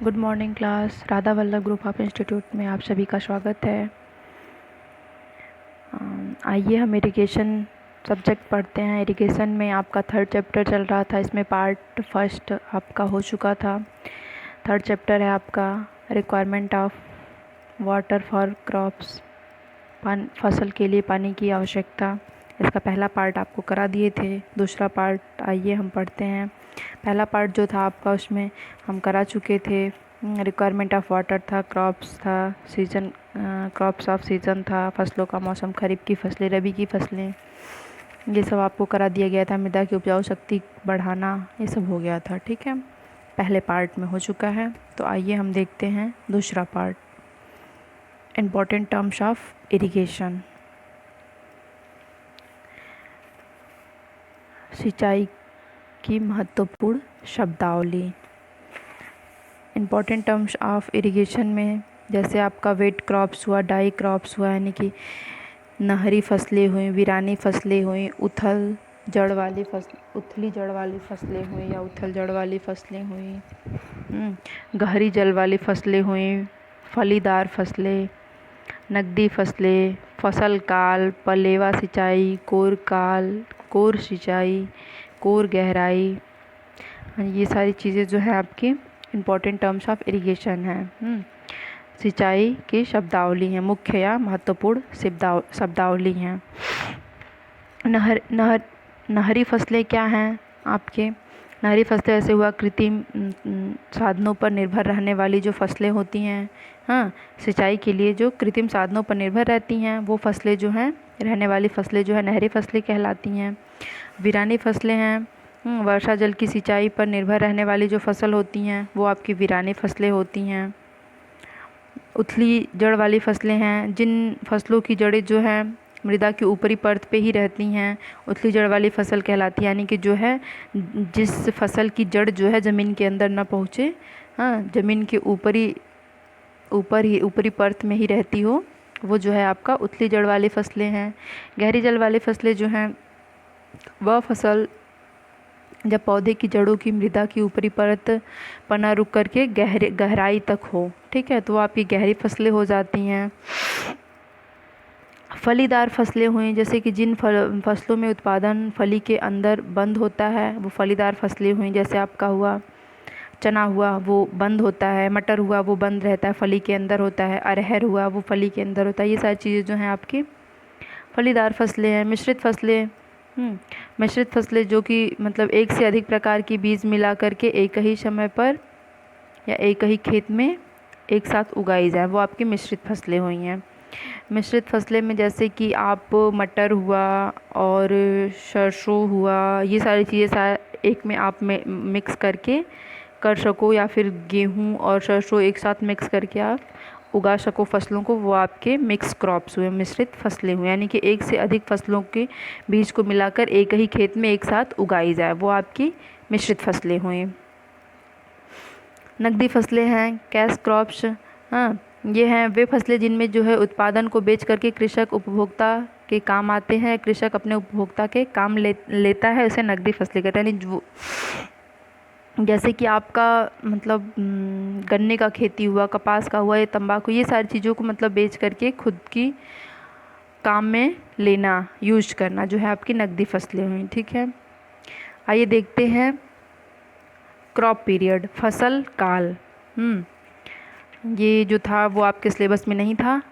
Good morning class. Radha Vallabh group of institute में आप सभी का स्वागत है। आइए हम इरिगेशन सब्जेक्ट पढ़ते हैं। इरिगेशन में आपका थर्ड चैप्टर चल रहा था, इसमें पार्ट फर्स्ट आपका हो चुका था। थर्ड चैप्टर है आपका requirement of water for crops, फसल के लिए पानी की आवश्यकता। इसका पहला पार्ट आपको करा दिए थे। दूसरा पार्ट आइए हम पढ़ते हैं। पहला पार्ट जो था आपका, उसमें हम करा चुके थे। रिक्वायरमेंट ऑफ वाटर था, क्रॉप्स था, सीजन क्रॉप्स ऑफ सीजन था, फसलों का मौसम, खरीफ की फसलें, रबी की फसलें, ये सब आपको करा दिया गया था। मृदा की उपजाऊ शक्ति बढ़ाना, ये सब हो गया था। ठीक है, पहले पार्ट में हो चुका है। तो आइए हम देखते हैं दूसरा part, important terms of irrigation. सिंचाई की महत्वपूर्ण शब्दावली। इम्पॉर्टेंट टर्म्स ऑफ इरिगेशन में जैसे आपका वेट क्रॉप्स हुआ, डाई क्रॉप्स हुआ, यानी कि नहरी फसलें हुई, वीरानी फसलें हुई, उथली जड़ वाली फसलें हुई या उथल जड़ वाली फसलें हुई, गहरी जल वाली फसलें हुई, फलीदार फसलें, नकदी फसलें, फसल काल, पलेवा सिंचाई, कोर काल, कोर सिंचाई, कोर गहराई, ये सारी चीज़ें जो है आपकी इम्पॉर्टेंट टर्म्स ऑफ इरिगेशन है। सिंचाई की शब्दावली है, मुख्य या महत्वपूर्ण शब्दावली हैं। नहरी फसलें क्या हैं आपके? नहरी फसलें ऐसे हुआ कृत्रिम साधनों पर निर्भर रहने वाली जो फसलें होती हैं। हाँ, सिंचाई के लिए जो कृत्रिम साधनों पर निर्भर रहती हैं वो फसलें जो हैं, रहने वाली फसलें जो है नहरी फसलें कहलाती हैं। वीरानी फसलें हैं, वर्षा जल की सिंचाई पर निर्भर रहने वाली जो फसल होती हैं वो आपकी वीरानी फसलें होती हैं। उथली जड़ वाली फसलें हैं, जिन फसलों की जड़ें जो हैं मृदा की ऊपरी परत पे ही रहती हैं, उथली जड़ वाली फसल कहलाती है। यानी कि जो है जिस फसल की जड़ जो है ज़मीन के अंदर ना पहुँचे, हाँ, ज़मीन के ऊपरी परत में ही रहती हो, वो जो है आपका उथली जड़ वाली फसलें हैं। गहरी जल वाली फसलें जो हैं वह फसल जब पौधे की जड़ों की मृदा की ऊपरी परत पर न रुक करके गहराई तक हो, ठीक है, तो आपकी गहरी फसलें हो जाती हैं। फलीदार फसलें हुई, जैसे कि जिन फसलों में उत्पादन फली के अंदर बंद होता है वो फलीदार फसलें हुई। जैसे आपका हुआ चना हुआ, वो बंद होता है, मटर हुआ वो बंद रहता है, फली के अंदर होता है, अरहर हुआ वो फली के अंदर होता है। ये सारी चीज़ें जो हैं आपकी फलीदार फसलें हैं। मिश्रित फसलें जो कि मतलब एक से अधिक प्रकार की बीज मिला करके एक ही समय पर या एक ही खेत में एक साथ उगाई जाए, वो आपकी मिश्रित फसलें हुई हैं। मिश्रित फसलें में जैसे कि आप मटर हुआ और सरसों हुआ, ये सारी चीज़ें एक में आप मिक्स करके कर सको, या फिर गेहूँ और सरसों एक साथ मिक्स करके आप उगा सको फसलों को, वो आपके मिक्स क्रॉप्स हुए, मिश्रित फसलें हुई। यानी कि एक से अधिक फसलों के बीज को मिलाकर एक ही खेत में एक साथ उगाई जाए, वो आपकी मिश्रित फसलें हुई। नकदी फसलें हैं, कैश क्रॉप्स। हाँ, ये हैं वे फसलें जिनमें जो है उत्पादन को बेच करके कृषक उपभोक्ता के काम आते हैं, कृषक अपने उपभोक्ता के काम लेता है, उसे नकदी फसलें कहते हैं। यानी जो जैसे कि आपका मतलब गन्ने का खेती हुआ, कपास का हुआ, ये तंबाकू, ये सारी चीज़ों को मतलब बेच करके खुद की काम में लेना, यूज करना, जो है आपकी नकदी फसलें हुई। ठीक है, आइए देखते हैं क्रॉप पीरियड, फसल काल। ये जो था वो आपके सिलेबस में नहीं था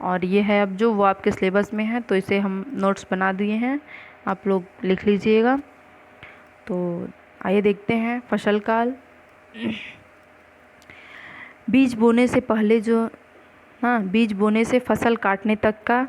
और ये है अब जो वो आपके सिलेबस में है, तो इसे हम नोट्स बना दिए हैं, आप लोग लिख लीजिएगा। तो आइए देखते हैं फसल काल। बीज बोने से पहले जो, हाँ, बीज बोने से फसल काटने तक का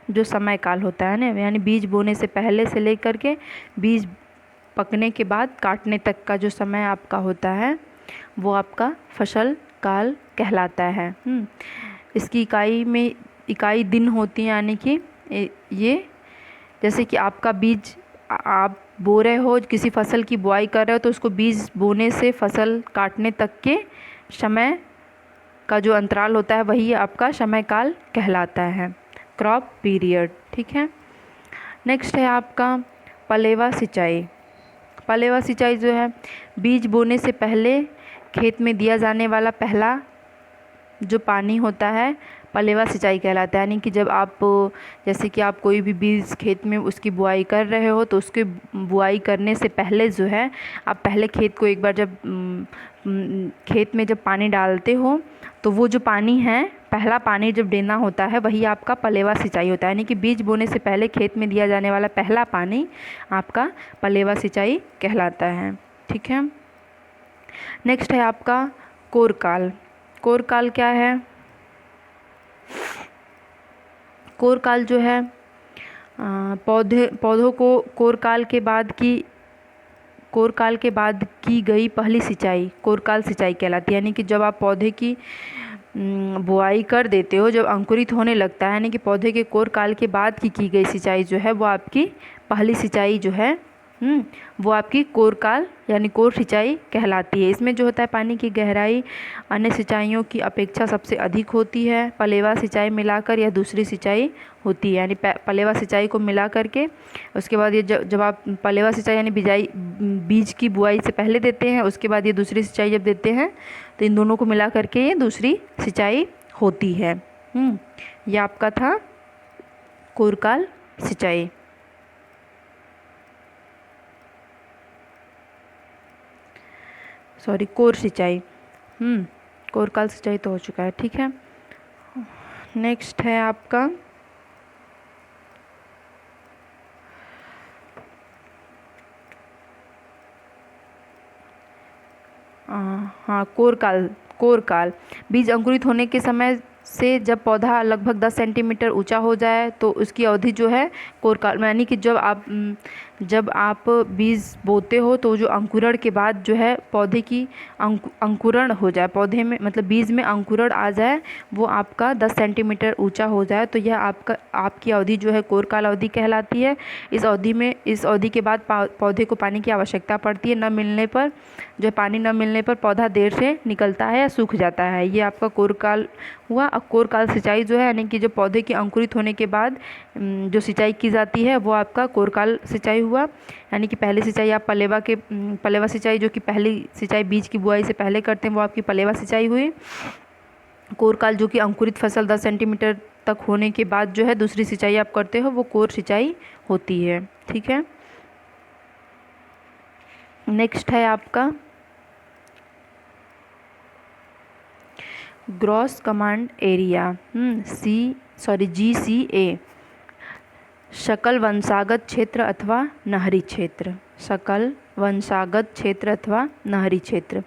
जो समय काल होता है ना, यानी बीज बोने से पहले से लेकर के बीज पकने के बाद काटने तक का जो समय आपका होता है वो आपका फसल काल कहलाता है। इसकी इकाई दिन होती है, यानी कि ये जैसे कि आपका बीज आप बो रहे हो, किसी फसल की बुआई कर रहे हो, तो उसको बीज बोने से फसल काटने तक के समय का जो अंतराल होता है वही आपका समय काल कहलाता है, क्रॉप पीरियड। ठीक है, नेक्स्ट है आपका पलेवा सिंचाई। पलेवा सिंचाई जो है बीज बोने से पहले खेत में दिया जाने वाला पहला जो पानी होता है पलेवा सिंचाई कहलाता है। यानी कि जब आप, जैसे कि आप कोई भी बीज खेत में उसकी बुआई कर रहे हो, तो उसकी बुआई करने से पहले जो है आप पहले खेत को एक बार जब खेत में जब पानी डालते हो, तो वो जो पानी है, पहला पानी जब देना होता है, वही आपका पलेवा सिंचाई होता है। यानी कि बीज बोने से पहले खेत में दिया जाने वाला पहला पानी आपका पलेवा सिंचाई कहलाता है। ठीक है। नेक्स्ट है आपका कोरकाल। कोरकाल क्या है? कोरकाल जो है पौधों को कोरकाल के बाद की गई पहली सिंचाई कोरकाल सिंचाई कहलाती है। यानी कि जब आप पौधे की बुआई कर देते हो, जब अंकुरित होने लगता है, यानी कि पौधे के कोरकाल के बाद की गई सिंचाई जो है वो आपकी पहली सिंचाई जो है वो आपकी कोरकाल यानी कोर सिंचाई कहलाती है। इसमें जो होता है पानी की गहराई अन्य सिंचाइयों की अपेक्षा सबसे अधिक होती है। पलेवा सिंचाई मिलाकर यह दूसरी सिंचाई होती है। यानी पलेवा सिंचाई को मिला करके उसके बाद ये जब आप पलेवा सिंचाई यानी बीज की बुआई से पहले देते हैं, उसके बाद ये दूसरी सिंचाई जब देते हैं, तो इन दोनों को मिला करके ये दूसरी सिंचाई होती है। ये आपका था कोरकाल सिंचाई। सॉरी, कोर सिंचाई। कोरकाल सिंचाई तो हो चुका है। ठीक है। नेक्स्ट है आपका हाँ, कोरकाल बीज अंकुरित होने के समय से जब पौधा लगभग 10 सेंटीमीटर ऊंचा हो जाए तो उसकी अवधि जो है कोरकाल, यानी कि जब आप बीज बोते हो तो जो अंकुरण के बाद जो है पौधे की अंकुरण हो जाए, पौधे में मतलब बीज में अंकुरण आ जाए, वो आपका 10 सेंटीमीटर ऊंचा हो जाए, तो यह आपकी अवधि जो है कोरकाल अवधि कहलाती है। इस अवधि के बाद पौधे को पानी की आवश्यकता पड़ती है। पानी न मिलने पर पौधा देर से निकलता है या सूख जाता है। ये आपका कोरकाल हुआ। अब कोरकाल सिंचाई जो है, यानी कि जो पौधे के अंकुरित होने के बाद जो सिंचाई की जाती है वो आपका कोरकाल सिंचाई हुआ। यानी कि पहली सिंचाई आप पलेवा सिंचाई, जो कि पहली सिंचाई बीज की बुआई से पहले करते हैं, वो आपकी पलेवा सिंचाई हुई। कोरकाल जो कि अंकुरित फसल 10 सेंटीमीटर तक होने के बाद जो है दूसरी सिंचाई आप करते हो, वो कोर सिंचाई होती है। ठीक है। नेक्स्ट है आपका ग्रॉस कमांड एरिया, GCA, सकल वंशागत क्षेत्र अथवा नहरी क्षेत्र। सकल वंशागत क्षेत्र अथवा नहरी क्षेत्र,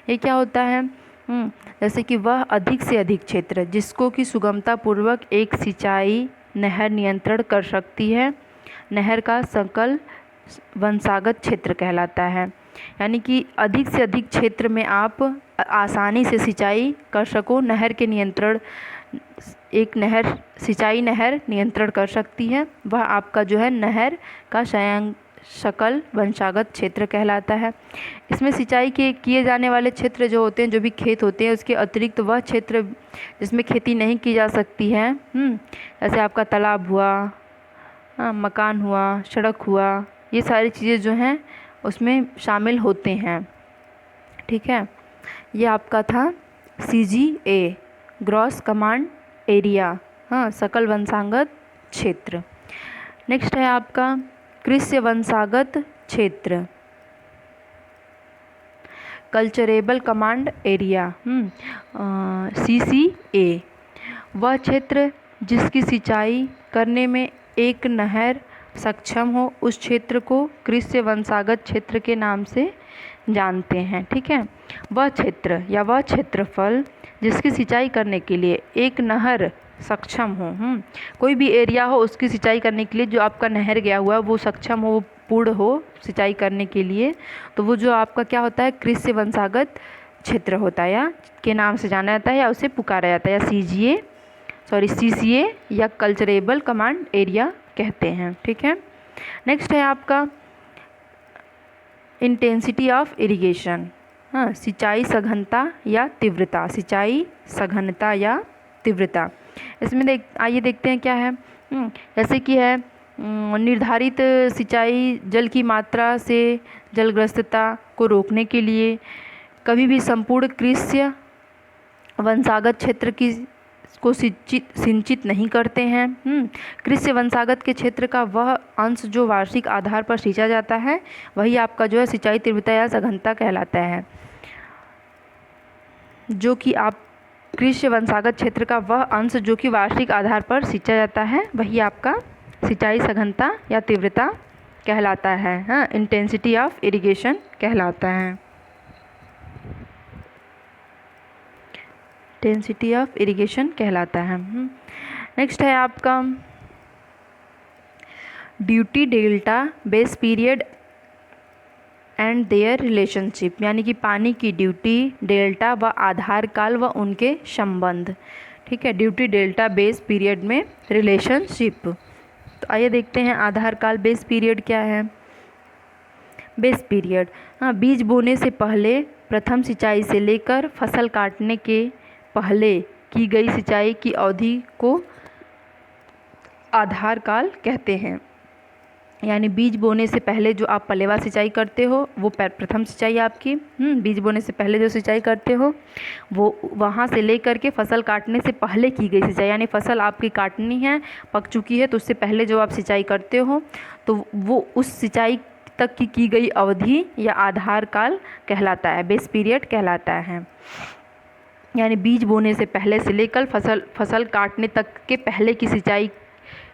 ये क्या होता है? जैसे कि वह अधिक से अधिक क्षेत्र जिसको कि सुगमता पूर्वक एक सिंचाई नहर नियंत्रण कर सकती है, नहर का सकल वंशागत क्षेत्र कहलाता है। यानी कि अधिक से अधिक क्षेत्र में आप आसानी से सिंचाई कर सको, नहर के नियंत्रण, सिंचाई नहर नियंत्रण कर सकती है, वह आपका जो है नहर का सकल वंशागत क्षेत्र कहलाता है। इसमें सिंचाई के किए जाने वाले क्षेत्र जो होते हैं, जो भी खेत होते हैं, उसके अतिरिक्त वह क्षेत्र जिसमें खेती नहीं की जा सकती है, जैसे आपका तालाब हुआ, मकान हुआ, सड़क हुआ, ये सारी चीज़ें जो हैं उसमें शामिल होते हैं। ठीक है। ये आपका था CGA, ग्रॉस कमांड एरिया, सकल वंशागत क्षेत्र। नेक्स्ट है आपका कृषि वंशागत क्षेत्र, कल्चरेबल कमांड एरिया, CCA, वह क्षेत्र जिसकी सिंचाई करने में एक नहर सक्षम हो, उस क्षेत्र को कृषि वंशागत क्षेत्र के नाम से जानते हैं। ठीक है। वह क्षेत्र या वह क्षेत्रफल जिसकी सिंचाई करने के लिए एक नहर सक्षम हो, कोई भी एरिया हो उसकी सिंचाई करने के लिए जो आपका नहर गया हुआ वो सक्षम हो, वो पूर्ण हो सिंचाई करने के लिए, तो वो जो आपका क्या होता है कृषि वंशागत क्षेत्र होता है, या के नाम से जाना जाता है, या उसे पुकारा जाता है, या CCA या कल्चरेबल कमांड एरिया कहते हैं। ठीक है। नेक्स्ट है आपका इंटेंसिटी ऑफ इरिगेशन, सिंचाई सघनता या तीव्रता, सिंचाई सघनता या तीव्रता। इसमें आइए देखते हैं क्या है। जैसे कि है निर्धारित सिंचाई जल की मात्रा से जलग्रस्तता को रोकने के लिए कभी भी संपूर्ण कृषि वंशागत क्षेत्र को सिंचित नहीं करते हैं। कृषि वंशागत के क्षेत्र का वह अंश जो वार्षिक आधार पर सींचा जाता है वही आपका जो है सिंचाई तीव्रता या सघनता कहलाता है। जो कि आप कृषि वंशागत क्षेत्र का वह अंश जो कि वार्षिक आधार पर सींचा जाता है वही आपका सिंचाई सघनता या तीव्रता कहलाता है। हाँ, इंटेंसिटी ऑफ इरिगेशन कहलाता है। इंटेंसिटी ऑफ इरिगेशन कहलाता है। नेक्स्ट है आपका duty, delta, base period and their relationship, यानी कि पानी की ड्यूटी, डेल्टा व आधार काल व उनके संबंध। ठीक है, ड्यूटी, डेल्टा, बेस पीरियड में रिलेशनशिप। तो आइए देखते हैं आधार काल, बेस पीरियड क्या है। बेस पीरियड, हाँ, बीज बोने से पहले प्रथम सिंचाई से लेकर फसल काटने के पहले की गई सिंचाई की अवधि को आधार काल कहते हैं। यानी बीज बोने से पहले जो आप पलेवा सिंचाई करते हो वो प्रथम सिंचाई आपकी। बीज बोने से पहले जो सिंचाई करते हो वो वहाँ से लेकर के फसल काटने से पहले की गई सिंचाई, यानी फसल आपकी काटनी है, पक चुकी है, तो उससे पहले जो आप सिंचाई करते हो तो वो उस सिंचाई तक की गई अवधि या आधार काल कहलाता है, बेस पीरियड कहलाता है। यानी बीज बोने से पहले से लेकर फसल काटने तक के पहले की सिंचाई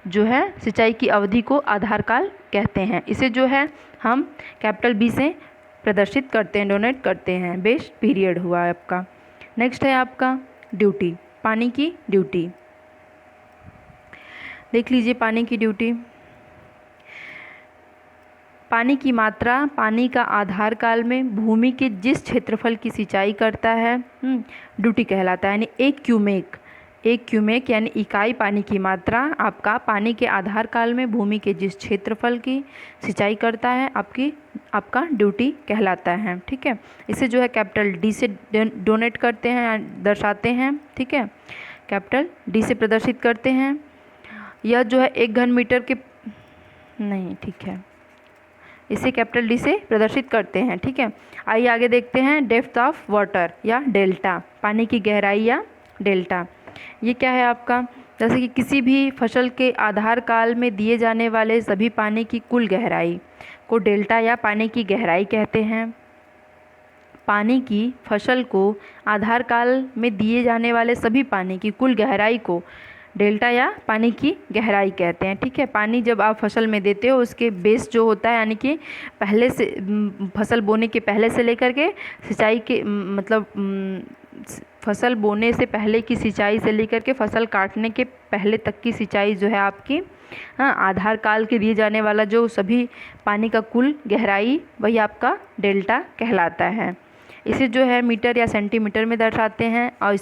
जो है सिंचाई की अवधि को आधार काल कहते हैं। इसे जो है हम कैपिटल बी से प्रदर्शित करते हैं, डोनेट करते हैं। बेस पीरियड हुआ आपका। नेक्स्ट है आपका ड्यूटी, पानी की ड्यूटी। देख लीजिए पानी की ड्यूटी। पानी की मात्रा पानी का आधार काल में भूमि के जिस क्षेत्रफल की सिंचाई करता है ड्यूटी कहलाता है। यानी एक क्यूमेक यानी इकाई पानी की मात्रा आपका पानी के आधार काल में भूमि के जिस क्षेत्रफल की सिंचाई करता है आपका ड्यूटी कहलाता है। ठीक है, इसे जो है कैपिटल डी से डोनेट करते हैं, दर्शाते हैं। ठीक है, कैपिटल डी से प्रदर्शित करते हैं। यह जो है 1 घन मीटर के नहीं, ठीक है, इसे कैपिटल डी से प्रदर्शित करते हैं। ठीक है, आइए आगे देखते हैं डेप्थ ऑफ वाटर या डेल्टा, पानी की गहराई या डेल्टा। ये क्या है आपका, जैसे कि किसी भी फसल के आधार काल में दिए जाने वाले सभी पानी की कुल गहराई को डेल्टा या पानी की गहराई कहते हैं। पानी की फसल को आधार काल में दिए जाने वाले सभी पानी की कुल गहराई को डेल्टा या पानी की गहराई कहते हैं। ठीक है, पानी जब आप फसल में देते हो उसके बेस जो होता है, यानी कि पहले से फसल बोने के पहले से लेकर के सिंचाई के मतलब फसल बोने से पहले की सिंचाई से लेकर के फसल काटने के पहले तक की सिंचाई जो है आपकी, हाँ, आधार काल के दिए जाने वाला जो सभी पानी का कुल गहराई वही आपका डेल्टा कहलाता है। इसे जो है मीटर या सेंटीमीटर में दर्शाते हैं और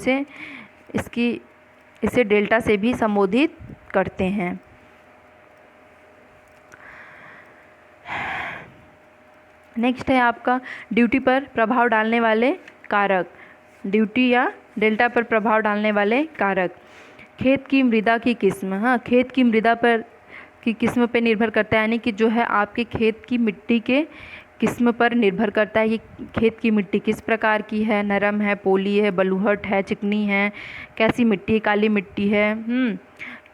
इसे डेल्टा से भी संबोधित करते हैं। नेक्स्ट है आपका ड्यूटी पर प्रभाव डालने वाले कारक। ड्यूटी या डेल्टा पर प्रभाव डालने वाले कारक। खेत की मृदा की किस्म, हाँ, खेत की मृदा पर की किस्म पे निर्भर करता है, यानी कि जो है आपके खेत की मिट्टी के किस्म पर निर्भर करता है कि खेत की मिट्टी किस प्रकार की है, नरम है, पोली है, बलुहट है, चिकनी है, कैसी मिट्टी है, काली मिट्टी है,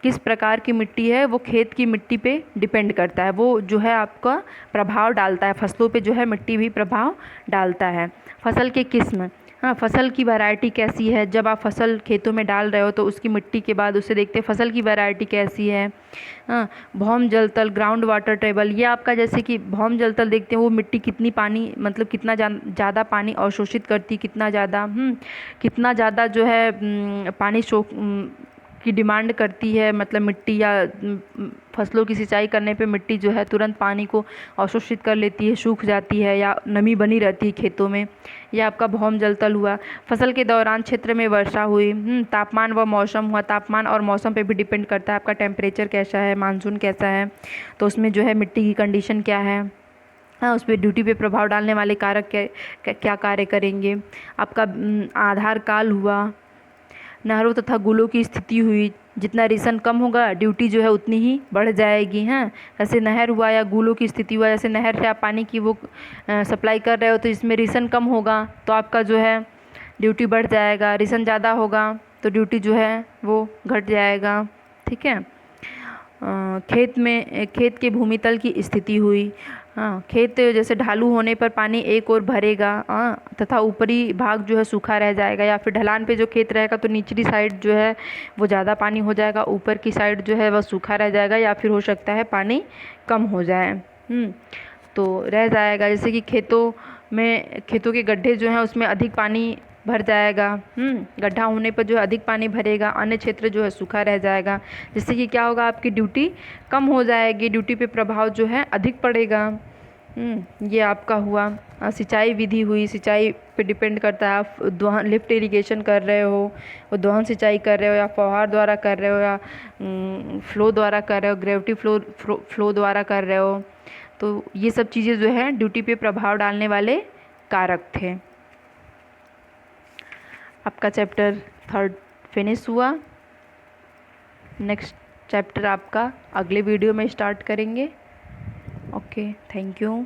किस प्रकार की मिट्टी है, वो खेत की मिट्टी पे डिपेंड करता है। वो जो है आपका प्रभाव डालता है, फसलों पे जो है मिट्टी भी प्रभाव डालता है। फसल के किस्म, हाँ, फसल की वैरायटी कैसी है, जब आप फसल खेतों में डाल रहे हो तो उसकी मिट्टी के बाद उसे देखते हैं फसल की वैरायटी कैसी है। हाँ, भौम जल तल, ग्राउंड वाटर टेबल, ये आपका जैसे कि भौम जल तल देखते हैं वो मिट्टी कितनी पानी मतलब कितना ज़्यादा पानी अवशोषित करती, कितना ज़्यादा जो है पानी की डिमांड करती है, मतलब मिट्टी या फसलों की सिंचाई करने पे मिट्टी जो है तुरंत पानी को अवशोषित कर लेती है, सूख जाती है या नमी बनी रहती है खेतों में। यह आपका भौम जल तल हुआ। फसल के दौरान क्षेत्र में वर्षा हुई, तापमान व मौसम हुआ। तापमान और मौसम पे भी डिपेंड करता है आपका टेम्परेचर कैसा है, मानसून कैसा है, तो उसमें जो है मिट्टी की कंडीशन क्या है, हाँ, उस पर ड्यूटी पे प्रभाव डालने वाले कारक क्या कार्य करेंगे। आपका आधार काल हुआ, नहरों तथा गुलों की स्थिति हुई। जितना रिसन कम होगा ड्यूटी जो है उतनी ही बढ़ जाएगी। हाँ, जैसे नहर हुआ या गुलों की स्थिति हुआ, जैसे नहर से आप पानी की वो सप्लाई कर रहे हो तो इसमें रिसन कम होगा तो आपका जो है ड्यूटी बढ़ जाएगा। रिसन ज़्यादा होगा तो ड्यूटी जो है वो घट जाएगा। ठीक है। खेत के भूमितल की स्थिति हुई। हाँ, खेत जैसे ढालू होने पर पानी एक ओर भरेगा तथा ऊपरी भाग जो है सूखा रह जाएगा, या फिर ढलान पे जो खेत रहेगा तो निचली साइड जो है वो ज़्यादा पानी हो जाएगा, ऊपर की साइड जो है वह सूखा रह जाएगा, या फिर हो सकता है पानी कम हो जाए। तो रह जाएगा। जैसे कि खेतों के गड्ढे जो हैं उसमें अधिक पानी भर जाएगा। गड्ढा होने पर जो है अधिक पानी भरेगा, अन्य क्षेत्र जो है सूखा रह जाएगा, जिससे कि क्या होगा, आपकी ड्यूटी कम हो जाएगी, ड्यूटी पे प्रभाव जो है अधिक पड़ेगा। ये आपका हुआ। सिंचाई विधि हुई। सिंचाई पे डिपेंड करता है, आप दोहन लिफ्ट इरिगेशन कर रहे हो, वो दोहन सिंचाई कर रहे हो, या फौहार द्वारा कर रहे हो, या फ्लो द्वारा कर रहे हो, ग्रेविटी फ्लो द्वारा कर रहे हो। तो ये सब चीज़ें जो है ड्यूटी पे प्रभाव डालने वाले कारक थे। आपका चैप्टर 3 फिनिश हुआ। नेक्स्ट चैप्टर आपका अगले वीडियो में स्टार्ट करेंगे। Okay, thank you.